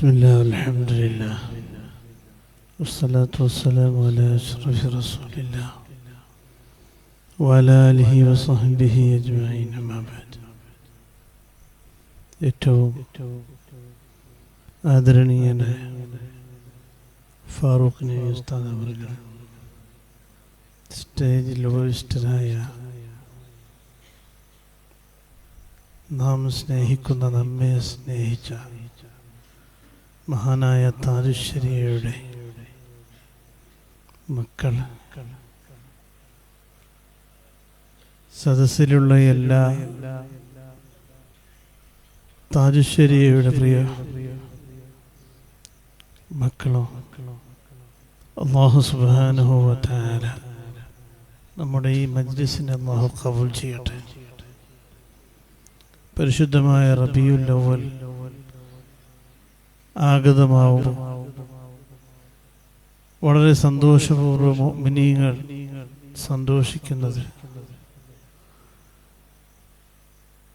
بسم الله والحمد لله والصلاة والسلام على أشرف رسول الله وعلى آله وصحبه أجمعين أما بعد. ഏറ്റവും ആദരണീയനായ ഫാറൂഖ് നബി ഉസ്താദ് അവர்கள், സ്റ്റേജിൽ ഉപവിഷ്ടനായ നാം സ്നേഹിക്കുന്ന, നമ്മെ സ്നേഹിച്ച മഹാനായ താജുശ്ശേരിയുടെ മക്കൾ, സദസ്സിലുള്ള എല്ലാ താജുശ്ശേരിയുടെ പ്രിയ മക്കളോ, അല്ലാഹു സുബ്ഹാനഹു വ തആല നമ്മുടെ ഈ മജ്ലിസിനെ അല്ലാഹു ഖബൂൽ ചെയ്യട്ടെ. പരിശുദ്ധമായ റബീഉൽ അവ്വൽ ആഗതമാവും. വളരെ സന്തോഷപൂർവ്വം മുഅ്മിനീങ്ങൾ സന്തോഷിക്കുന്നത്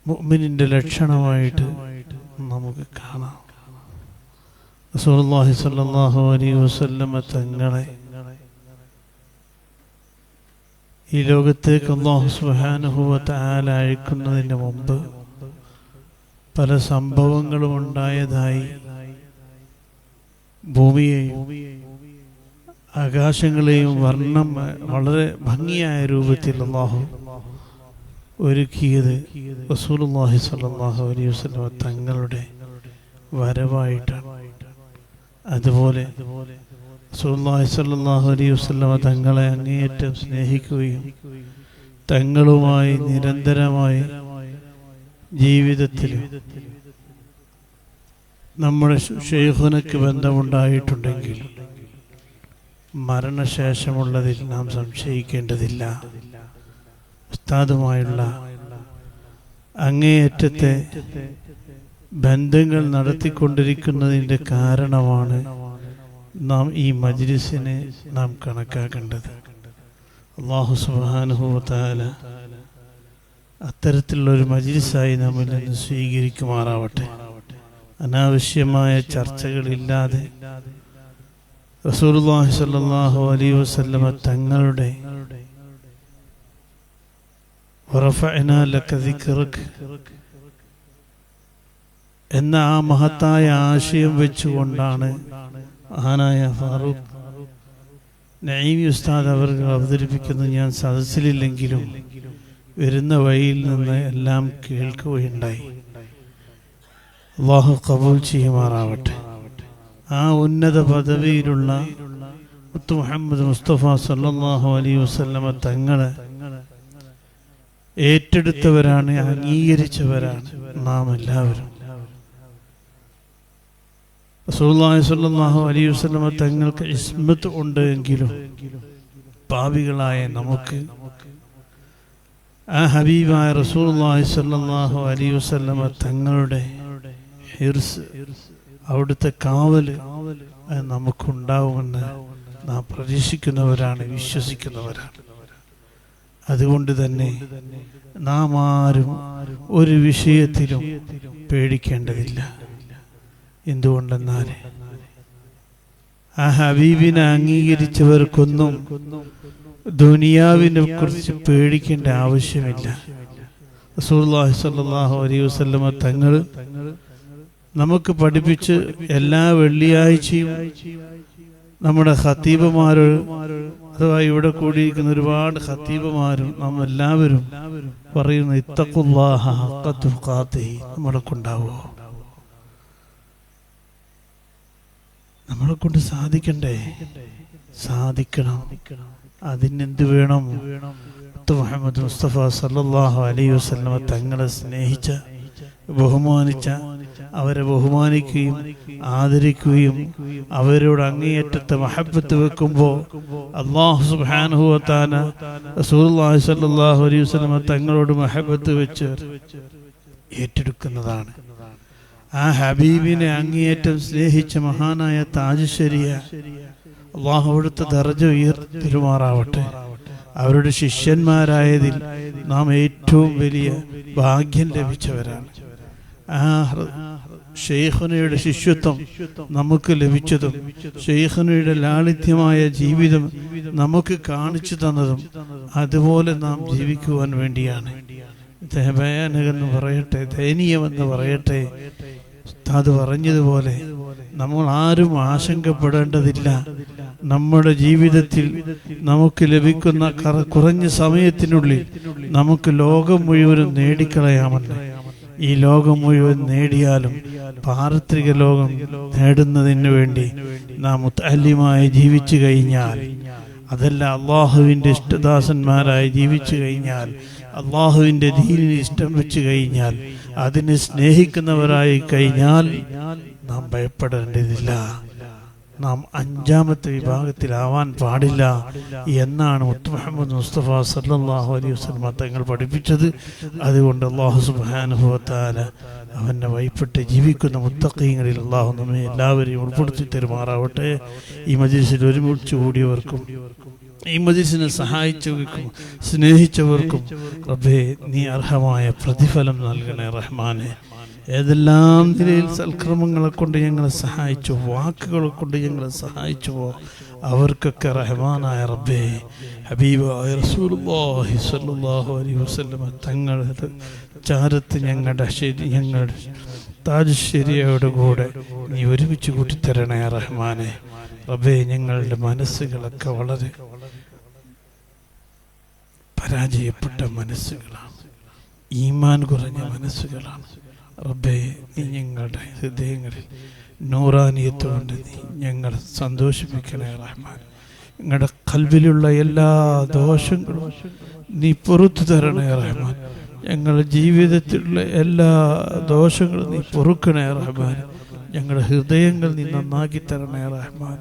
മുഅ്മിനിന്റെ ലക്ഷണമായിട്ട് നമുക്ക് കാണാം. റസൂലുള്ളാഹി സ്വല്ലല്ലാഹു അലൈഹി വസല്ലമ തങ്ങളെ ഈ ലോകത്തേക്ക് അല്ലാഹു സുബ്ഹാനഹു വ തആല അയക്കുന്നതിന് മുമ്പ് പല സംഭവങ്ങളും ഉണ്ടായതായി ഭൂമിയെയും ആകാശങ്ങളെയും വർണ്ണം വളരെ ഭംഗിയായ രൂപത്തിൽ അല്ലാഹു ഒരുക്കിയത് റസൂലുള്ളാഹി സ്വല്ലല്ലാഹു അലൈഹി വസല്ലം തങ്ങളുടെ വരവായിട്ടാണ്. അതുപോലെ റസൂലുള്ളാഹി സ്വല്ലല്ലാഹു അലൈഹി വസല്ലം തങ്ങളെ അങ്ങേയറ്റം സ്നേഹിക്കുകയും തങ്ങളുമായി നിരന്തരമായി ജീവിതത്തിൽ നമ്മുടെ ശൈഖുനക്ക് ബന്ധമുണ്ടായിട്ടുണ്ടെങ്കിൽ മരണശേഷമുള്ളതിൽ നാം സംശയിക്കേണ്ടതില്ല. ഉസ്താദുമായുള്ള അങ്ങേയറ്റത്തെ ബന്ധങ്ങൾ നടത്തിക്കൊണ്ടിരിക്കുന്നതിൻ്റെ കാരണമാണ് നാം ഈ മജ്ലിസിനെ നാം കണക്കാക്കേണ്ടത്. അല്ലാഹു സുബ്ഹാനഹു വ തആല അത്തരത്തിലുള്ളൊരു മജ്ലിസായി നമ്മിൽ നിന്ന് സ്വീകരിക്കുമാറാവട്ടെ. അനാവശ്യമായ ചർച്ചകളില്ലാതെ റസൂലുള്ളാഹി സ്വല്ലല്ലാഹു അലൈഹി വസല്ലമ തങ്ങളുടെ വറഫഅനാ ലക ദിക്റക എന്ന ആ മഹത്തായ ആശയം വെച്ചുകൊണ്ടാണ് മഹാനായ ഫാറൂഖ് നഈമി ഉസ്താദ് അവർ അവതരിപ്പിക്കുന്നത്. ഞാൻ സദസ്സിലില്ലെങ്കിലും വരുന്ന വഴിയിൽ നിന്ന് എല്ലാം കേൾക്കുകയുണ്ടായി. അല്ലാഹു ഖബൂൽ ചെയ്യുമാറാവട്ടെ. ആ ഉന്നത പദവിയിലുള്ള മുത്ത് മുഹമ്മദ് മുസ്തഫ സല്ലല്ലാഹു അലൈഹി വസല്ലമ തങ്ങളെ ഏറ്റെടുത്തവരാണ്, അംഗീകരിച്ചവരാണ് നാം എല്ലാവരും. റസൂലുള്ളാഹി സ്വല്ലല്ലാഹു അലൈഹി വസല്ലമ തങ്ങൾക്ക് ഇസ്മത്ത് ഉണ്ട് എങ്കിലും പാപികളായ നമുക്ക് ആ ഹബീബായ റസൂലുള്ളാഹി സ്വല്ലല്ലാഹു അലൈഹി വസല്ലമ തങ്ങളുടെ ഹിർസ്, അവിടുത്തെ കാവല് നമുക്കുണ്ടാവുമെന്ന് നാം പ്രതീക്ഷിക്കുന്നവരാണ്, വിശ്വസിക്കുന്നവരാണ്. അതുകൊണ്ട് തന്നെ നാം ആരും ഒരു വിഷയത്തിലും പേടിക്കേണ്ടതില്ല. എന്തുകൊണ്ടെന്നാൽ ആ ഹബീബിനെ അംഗീകരിച്ചവർക്കൊന്നും ദുനിയാവിനെ കുറിച്ച് പേടിക്കേണ്ട ആവശ്യമില്ല. റസൂലുള്ളാഹി സ്വല്ലല്ലാഹു അലൈഹി വസല്ലമ തങ്ങൾ നമുക്ക് പഠിപ്പിച്ച് എല്ലാ വെള്ളിയാഴ്ചയും നമ്മുടെ ഖത്തീബുമാര്, അഥവാ ഇവിടെ കൂടിയിരിക്കുന്ന ഒരുപാട് ഖത്തീബുമാരും നാം എല്ലാവരും പറയുന്ന ഇത്തഖുല്ലാഹ ഹഖ്ക തുഖാതിഹി നമ്മളെ കൊണ്ടാവോ? നമ്മളെ കൊണ്ട് സാധിക്കണ്ടേ? സാധിക്കണം. അതിനെന്ത് വേണം? മുഹമ്മദ് മുസ്തഫ സല്ലല്ലാഹു അലൈഹി വസല്ലം തങ്ങളെ സ്നേഹിച്ച, ബഹുമാനിച്ച, അവരെ ബഹുമാനിക്കുകയും ആദരിക്കുകയും അവരോട് അങ്ങേയറ്റത്തെ മഹബ്ബത്ത് വെക്കുമ്പോൾ അല്ലാഹു സുബ്ഹാനഹു വ തആല റസൂലുള്ളാഹി സ്വല്ലല്ലാഹു അലൈഹി വസല്ലം തങ്ങളോട് മഹബ്ബത്ത് വെച്ച് ഏറ്റെടുക്കുന്നതാണ്. ആ ഹബീബിനെ അങ്ങേയറ്റം സ്നേഹിച്ച മഹാനായ താജുശ്ശേരിയ അല്ലാഹു അവിടുത്തെ ദർജ ഉയർത്തിരുമാറാവട്ടെ. അവരുടെ ശിഷ്യന്മാരായതിൽ നാം ഏറ്റവും വലിയ ഭാഗ്യം ലഭിച്ചവരാണ്. ആ ശൈഖുനയുടെ ശിഷ്യത്വം നമുക്ക് ലഭിച്ചതും ശൈഖുനയുടെ ലാളിത്യമായ ജീവിതം നമുക്ക് കാണിച്ചു തന്നതും അതുപോലെ നാം ജീവിക്കുവാൻ വേണ്ടിയാണ്. ഭയാനകമെന്ന് പറയട്ടെ, ദയനീയമെന്ന് പറയട്ടെ, അത് പറഞ്ഞതുപോലെ നമ്മൾ ആരും ആശങ്കപ്പെടേണ്ടതില്ല. നമ്മുടെ ജീവിതത്തിൽ നമുക്ക് ലഭിക്കുന്ന കുറഞ്ഞ സമയത്തിനുള്ളിൽ നമുക്ക് ലോകം മുഴുവനും നേടിക്കളയാമെന്ന്. ഈ ലോകം മുഴുവൻ നേടിയാലും പാരത്രിക ലോകം നേടുന്നതിന് വേണ്ടി നാം മുത്തഅല്ലിമായി ജീവിച്ചു കഴിഞ്ഞാൽ, അതല്ല അള്ളാഹുവിൻ്റെ ഇഷ്ടദാസന്മാരായി ജീവിച്ചു കഴിഞ്ഞാൽ, അള്ളാഹുവിൻ്റെ ദീനിന് ഇഷ്ടം വെച്ച് കഴിഞ്ഞാൽ, അതിനെ സ്നേഹിക്കുന്നവരായി കഴിഞ്ഞാൽ നാം ഭയപ്പെടേണ്ടതില്ല. നാം അഞ്ചാമത്തെ വിഭാഗത്തിലാവാൻ പാടില്ല എന്നാണ് മുഹമ്മദ് മുസ്തഫ സല്ലല്ലാഹു അലൈഹി വസല്ലം തങ്ങൾ പഠിപ്പിച്ചത്. അതുകൊണ്ട് അല്ലാഹു സുബ്ഹാനഹു വ തആല അവനെ ഭയപ്പെട്ട് ജീവിക്കുന്ന മുത്തഖീങ്ങളിൽ അല്ലാഹു നമ്മെ എല്ലാവരെയും ഉൾപ്പെടുത്തി തരുമാറാവട്ടെ. ഈ മജ്ലിസിൽ ഒരുമിച്ച് കൂടിയവർക്കും ഈ മജ്ലിസിനെ സഹായിച്ചവർക്കും സ്നേഹിച്ചവർക്കും റബ്ബേ നീ അർഹമായ പ്രതിഫലം നൽകണേ റഹ്മാനെ. ഏതെല്ലാം നിലയിൽ സൽക്രമങ്ങളെ കൊണ്ട് ഞങ്ങളെ സഹായിച്ചു, വാക്കുകളെ കൊണ്ട് ഞങ്ങളെ സഹായിച്ചുവോ അവർക്കൊക്കെ റഹ്മാനായ റബ്ബേ ഹബീബായ റസൂലുള്ളാഹി സ്വല്ലല്ലാഹു അലൈഹി വസല്ലം തങ്ങളുടെ ചാരത്ത് ഞങ്ങളുടെ താജ്ശരിയോട് കൂടെ നീ ഒരുമിച്ച് കൂട്ടിത്തരണേ റഹ്മാനെ. റബ്ബേ ഞങ്ങളുടെ മനസ്സുകളൊക്കെ വളരെ പരാജയപ്പെട്ട മനസ്സുകളാണ്, ഈമാൻ കുറഞ്ഞ മനസ്സുകളാണ്. റബ്ബേ നീ ഞങ്ങളുടെ ഹൃദയങ്ങളിൽ നൂറാനിയത്തുകൊണ്ട് നീ ഞങ്ങളെ സന്തോഷിപ്പിക്കണേ റഹ്മാൻ. ഞങ്ങളുടെ ഖൽബിലുള്ള എല്ലാ ദോഷങ്ങളും നീ പുറത്തു തരണേ റഹ്മാൻ. ഞങ്ങളുടെ ജീവിതത്തിലുള്ള എല്ലാ ദോഷങ്ങളും നീ പൊറുക്കണേ റഹ്മാൻ. ഞങ്ങളുടെ ഹൃദയങ്ങൾ നീ നന്നാക്കി തരണേ റഹ്മാൻ.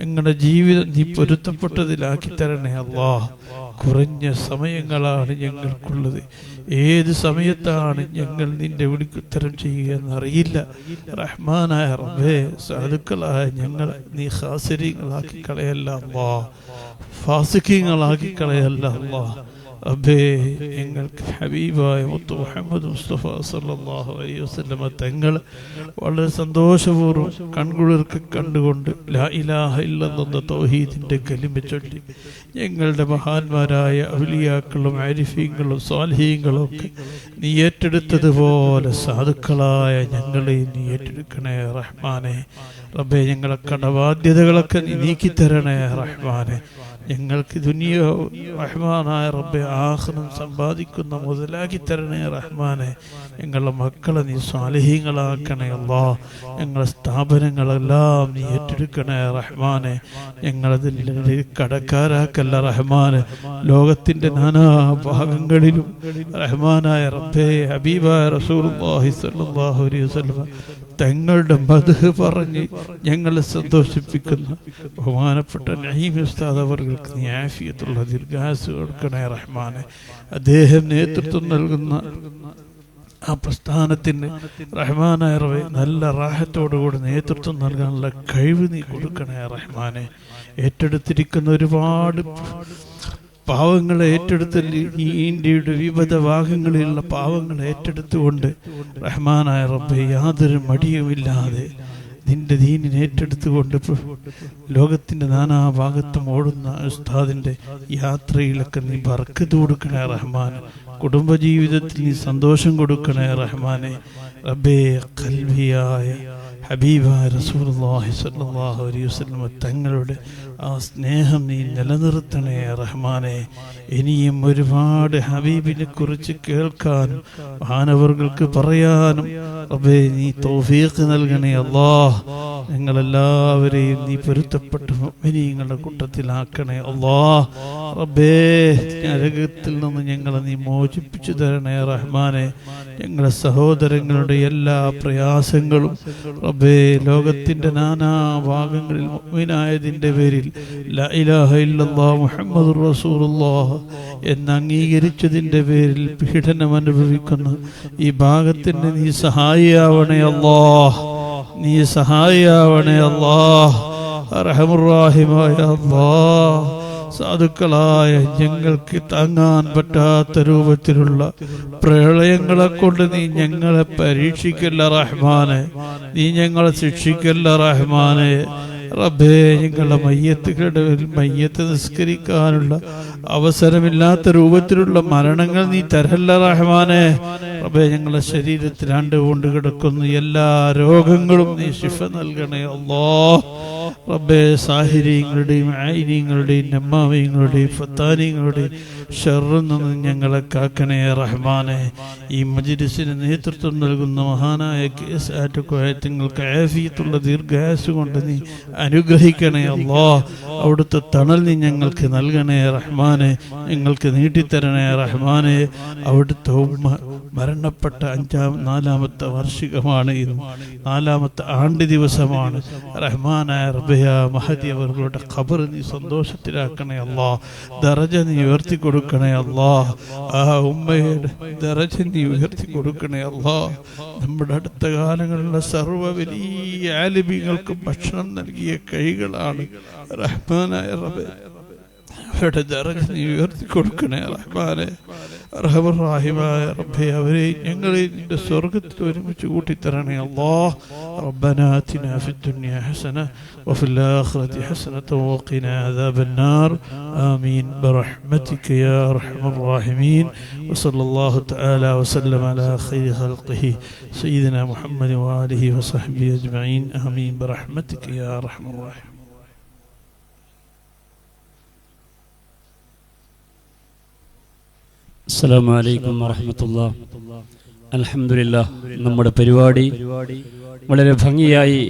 ഞങ്ങളുടെ ജീവിതം നീ പൊരുത്തപ്പെട്ടതിലാക്കി തരണേ അല്ലാഹ്. കുറഞ്ഞ സമയങ്ങളാണ് ഞങ്ങൾക്കുള്ളത്. ഏത് സമയത്താണ് ഞങ്ങൾ നിന്റെ വിളിക്കുത്തരം ചെയ്യുക എന്നറിയില്ല. റഹ്മാനായ റബ്ബേ, സാധുക്കളായ ഞങ്ങൾ നീ ഖാസിരീങ്ങളാക്കി കളയല്ല അല്ലാഹ്, ഫാസിഖീങ്ങളാക്കി കളയല്ല അല്ലാഹ്. റബ്ബേ ഞങ്ങൾക്ക് ഹബീബായ മുത്ത് മുഹമ്മദ് മുസ്തഫ സല്ലല്ലാഹു അലൈഹി വസല്ലം തങ്ങൾ വളരെ സന്തോഷപൂർവ്വം കൺകുളിർക്ക് കണ്ടുകൊണ്ട് ലാ ഇലാഹ ഇല്ലല്ലാഹ് തൗഹീദിന്റെ കലിമ ചൊല്ലി ഞങ്ങളുടെ മഹാന്മാരായ ഔലിയാക്കളും ആരിഫീങ്ങളും സ്വാലിഹീങ്ങളും ഒക്കെ നീ ഏറ്റെടുത്തതുപോലെ സാധുക്കളായ ഞങ്ങളെ നീ ഏറ്റെടുക്കണേ റഹ്മാനെ. റബ്ബേ ഞങ്ങളെ കടബാധ്യതകളൊക്കെ നീ നീക്കിത്തരണേ റഹ്മാനെ. ഞങ്ങൾക്ക് ദുനിയാവ് റഹ്മാനായ റബ്ബെ ആഖിറം സമ്പാദിക്കുന്ന മുതലാക്കി തരണേ റഹ്മാനെ. ഞങ്ങളുടെ മക്കളെ നീ സ്വാലിഹീങ്ങളാക്കണേ അല്ലാഹ്. ഞങ്ങളുടെ സ്ഥാപനങ്ങളെല്ലാം നീ ഏറ്റെടുക്കണേ റഹ്മാനെ. ഞങ്ങളതിൽ കടക്കാരാക്കല്ല റഹ്മാനെ. ലോകത്തിൻ്റെ നാനാ ഭാഗങ്ങളിലും റഹ്മാനായ റബ്ബേ ഹബീബായ റസൂലുള്ളാഹി സ്വല്ലല്ലാഹു അലൈഹി വസല്ലം തങ്ങളുടെ മദ്ഹ് പറഞ്ഞ് ഞങ്ങളെ സന്തോഷിപ്പിക്കുന്ന ബഹുമാനപ്പെട്ട നഈം ഉസ്താദ് അവർക്ക് നീ ആഫിയത്തുള്ള ദീർഘായുസ്സ് കൊടുക്കണേ റഹ്മാനെ. അദ്ദേഹം നേതൃത്വം നൽകുന്ന ആ പ്രസ്ഥാനത്തിന് റഹ്മാനായ റബ്ബേ നല്ല റാഹത്തോടുകൂടി നേതൃത്വം നൽകാനുള്ള കഴിവ് നീ കൊടുക്കണേ റഹ്മാനെ. ഏറ്റെടുത്തിരിക്കുന്ന ഒരുപാട് പാവങ്ങളെ ഏറ്റെടുത്ത് ഈ ഇന്ത്യയുടെ വിവിധ ഭാഗങ്ങളിലുള്ള പാവങ്ങളെ ഏറ്റെടുത്തുകൊണ്ട് റഹ്മാനായ റബ്ബേ യാതൊരു മടിയുമില്ലാതെ നിന്റെ ദീനിനെ ഏറ്റെടുത്തുകൊണ്ട് ലോകത്തിൻ്റെ നാനാഭാഗത്തും ഓടുന്ന ഉസ്താദിൻ്റെ യാത്രയിലൊക്കെ നീ ബർക്കത്ത് കൊടുക്കണേ റഹ്മാൻ. കുടുംബജീവിതത്തിൽ നീ സന്തോഷം കൊടുക്കണേ റഹ്മാനെ. റബ്ബേ ഖൽബിയായ ഹബീബായ റസൂലുള്ളാഹി സ്വല്ലല്ലാഹു അലൈഹി വസല്ലം തങ്ങളുടെ ആ സ്നേഹം നീ നിലനിർത്തണേ റഹ്മാനെ. ഇനിയും ഒരുപാട് ഹബീബിനെ കുറിച്ച് കേൾക്കാനും മാനവർക്ക് പറയാനും റബ്ബേ നീ തൗഫീഖ് നൽകണേ അല്ലാഹ്. ഞങ്ങളെല്ലാവരെയും നീ പൊരുത്തപ്പെട്ട മുഅ്മിനീങ്ങളുടെ കൂട്ടത്തിലാക്കണേ അല്ലാഹ്. റബ്ബേ നരകത്തിൽ നിന്ന് ഞങ്ങളെ നീ മോചിപ്പിച്ചു തരണേ റഹ്മാനെ. ഞങ്ങളുടെ സഹോദരങ്ങളുടെ എല്ലാ പ്രയാസങ്ങളും റബ്ബേ ലോകത്തിൻ്റെ നാനാ ഭാഗങ്ങളിൽ മുഅ്മിനായതിൻ്റെ പേരിൽ ലാ ഇലാഹ ഇല്ലല്ലാഹ് മുഹമ്മദുർ റസൂലുള്ളാഹ് എന്ന് അംഗീകരിച്ചതിൻ്റെ പേരിൽ പീഡനം അനുഭവിക്കുന്ന ഈ ഭാഗത്തിന് നീ സഹായിയാവണേ അല്ലാഹ്. നീ സഹായിയാവണേ അല്ലാഹ്. അർഹമുർ റഹീമായ അല്ലാഹ്. സാധുക്കളായ ഞങ്ങൾക്ക് താങ്ങാൻ പറ്റാത്ത രൂപത്തിലുള്ള പ്രളയങ്ങളെ കൊണ്ട് നീ ഞങ്ങളെ പരീക്ഷിക്കല്ല റഹ്മാനെ, നീ ഞങ്ങളെ ശിക്ഷിക്കല്ല റഹ്മാനെ. റബ്ബേ, ഞങ്ങളുടെ മയ്യത്തുകളുടെ മയ്യത്ത് നിസ്കരിക്കാനുള്ള അവസരമില്ലാത്ത രൂപത്തിലുള്ള മരണങ്ങൾ നീ തരല്ല റഹ്മാനെ. റബ്ബേ, ഞങ്ങളുടെ ശരീരത്തിൽ ആണ്ടുകൊണ്ട് കിടക്കുന്ന എല്ലാ രോഗങ്ങളും നീ ശിഫ നൽകണേ അല്ലാഹ്. റബ്ബേ, സാഹിര്യങ്ങളുടെയും ആയിര്യങ്ങളുടെയും നമ്മാവയങ്ങളുടെയും ഫത്താനിങ്ങളുടെയും ഷർറിൽ നിന്ന് ഞങ്ങളെ കാക്കണേ റഹ്മാനെ. ഈ മജ്‌ലിസിന് നേതൃത്വം നൽകുന്ന മഹാനായ കേസ് ആറ്റക്കോയത്തങ്ങൾക്ക് ആഫിയത്തുള്ള ദീർഘായുസ്സ് കൊണ്ട് നീ അനുഗ്രഹിക്കണേ അല്ലാഹ്. അവിടുത്തെ തണൽ നീ ഞങ്ങൾക്ക് നൽകണേ റഹ്മാനെ, ഞങ്ങൾക്ക് നീട്ടിത്തരണേ റഹ്മാനെ. അവിടുത്തെ ഉമ്മ മരണപ്പെട്ട 4-ാമത്തെ വാർഷികമാണ് ഇന്ന്, 4-ാമത്തെ ആണ്ട് ദിവസമാണ്. റഹ്മാനായ റബ്ബേ, മഹദി അവരുടെ ഖബർ നീ സന്തോഷത്തിലാക്കണേ അല്ലാഹ്. ദറജ നീ ഉയർത്തി കൊടുക്കണേ അല്ലാഹ്. ആ ഉമ്മയുടെ ദറജ നീ ഉയർത്തി കൊടുക്കണേ അല്ലാഹ്. നമ്മുടെ അടുത്ത കാലങ്ങളിലുള്ള സർവ്വ വലിയ ആലിമീങ്ങൾക്ക് ഭക്ഷണം നൽകിയ കൈകളാണ് റഹ്മാനായ റബ്ബേ. അവരുടെ ദറജ നീ ഉയർത്തി കൊടുക്കണേ റഹ്മാനെ. റഹ്മാനായ റബ്ബേ, അവരെ ഞങ്ങളെ നിന്റെ സ്വർഗ്ഗത്തിൽ ഒരുമിച്ച് കൂട്ടിത്തരണേ അല്ലാഹ്. റബ്ബനാ ആതിനാ ഫിദ്ദുനിയാ ഹസന വഫിൽ ആഖിറതി ഹസനത വഖിനാ അദാബന്നാർ. ആമീൻ ബിറഹ്മതിക യാ അർഹമർ റഹീമീൻ. വസല്ലല്ലാഹു തആല വസല്ലമ അലാ ഖൈരി ഖൽഖിഹി സയ്യിദിനാ മുഹമ്മദ് വആലിഹി വസഹ്ബിഹി അജ്മഈൻ. ആമീൻ ബിറഹ്മതിക യാ അർഹമർ റഹീമീൻ. അസ്സലാമു അലൈക്കും വറഹ്മത്തുള്ളാഹി. അൽഹംദുലില്ലാഹ്, നമ്മുടെ പരിപാടി വളരെ ഭംഗിയായി